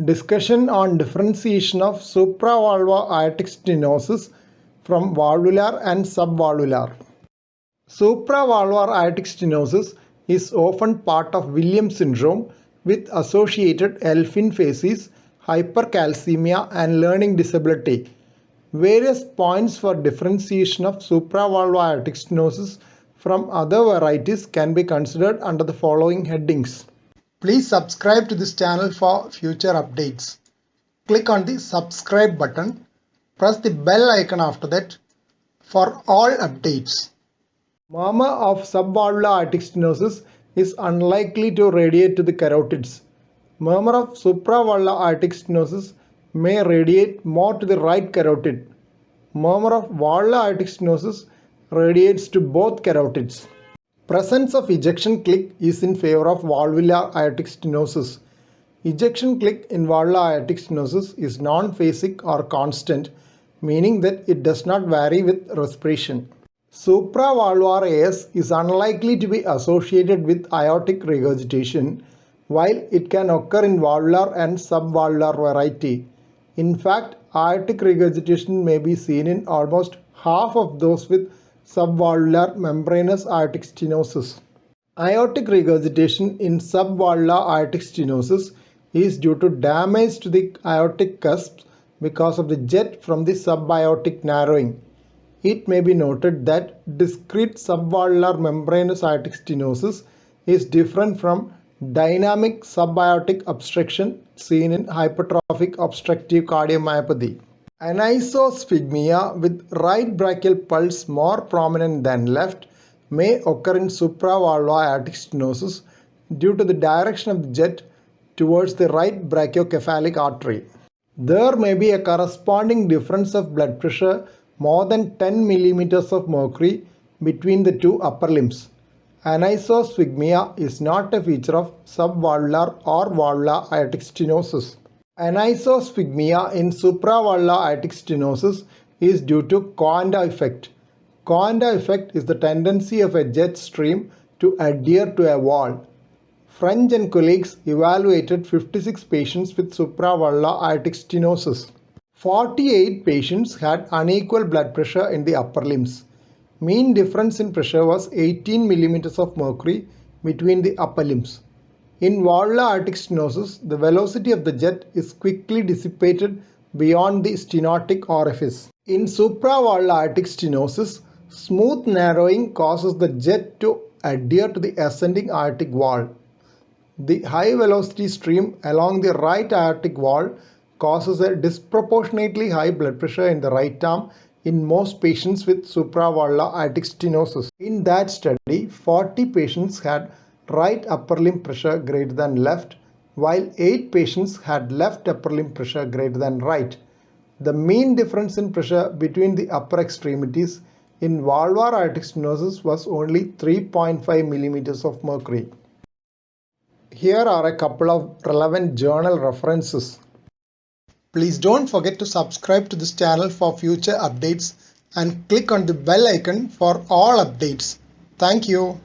Discussion on differentiation of supravalvular aortic stenosis from valvular and subvalvular. Supravalvular aortic stenosis is often part of Williams syndrome with associated Elfin phases, hypercalcemia and learning disability. Various points for differentiation of supravalvular aortic stenosis from other varieties can be considered under the following headings. Please subscribe to this channel for future updates. Click on the subscribe button. Press the bell icon after that for all updates. Murmur of subvalvular aortic stenosis is unlikely to radiate to the carotids. Murmur of supravalvular aortic stenosis may radiate more to the right carotid. Murmur of valvular aortic stenosis radiates to both carotids. Presence of ejection click is in favor of valvular aortic stenosis. Ejection click in valvular aortic stenosis is non-phasic or constant, meaning that it does not vary with respiration. Supravalvular AS is unlikely to be associated with aortic regurgitation, while it can occur in valvular and subvalvular variety. In fact, aortic regurgitation may be seen in almost half of those with subvalvular membranous aortic stenosis. Aortic regurgitation in subvalvular aortic stenosis is due to damage to the aortic cusps because of the jet from the subaortic narrowing. It may be noted that discrete subvalvular membranous aortic stenosis is different from dynamic subaortic obstruction seen in hypertrophic obstructive cardiomyopathy. Anisosphygmia with right brachial pulse more prominent than left may occur in supravalvular aortic stenosis due to the direction of the jet towards the right brachiocephalic artery. There may be a corresponding difference of blood pressure more than 10 mm of mercury between the two upper limbs. Anisosphygmia is not a feature of subvalvular or valvular aortic stenosis. Anisosphygmia in supravalvular aortic stenosis is due to Coanda effect. Coanda effect is the tendency of a jet stream to adhere to a wall. French and colleagues evaluated 56 patients with supravalvular aortic stenosis. 48 patients had unequal blood pressure in the upper limbs. Mean difference in pressure was 18 mm of mercury between the upper limbs. In valvular aortic stenosis, the velocity of the jet is quickly dissipated beyond the stenotic orifice. In supravalvular aortic stenosis, smooth narrowing causes the jet to adhere to the ascending aortic wall. The high velocity stream along the right aortic wall causes a disproportionately high blood pressure in the right arm in most patients with supravalvular aortic stenosis. In that study, 40 patients had right upper limb pressure greater than left, while 8 patients had left upper limb pressure greater than right. The mean difference in pressure between the upper extremities in valvular aortic stenosis was only 3.5 mm of mercury. Here are a couple of relevant journal references. Please don't forget to subscribe to this channel for future updates and click on the bell icon for all updates. Thank you.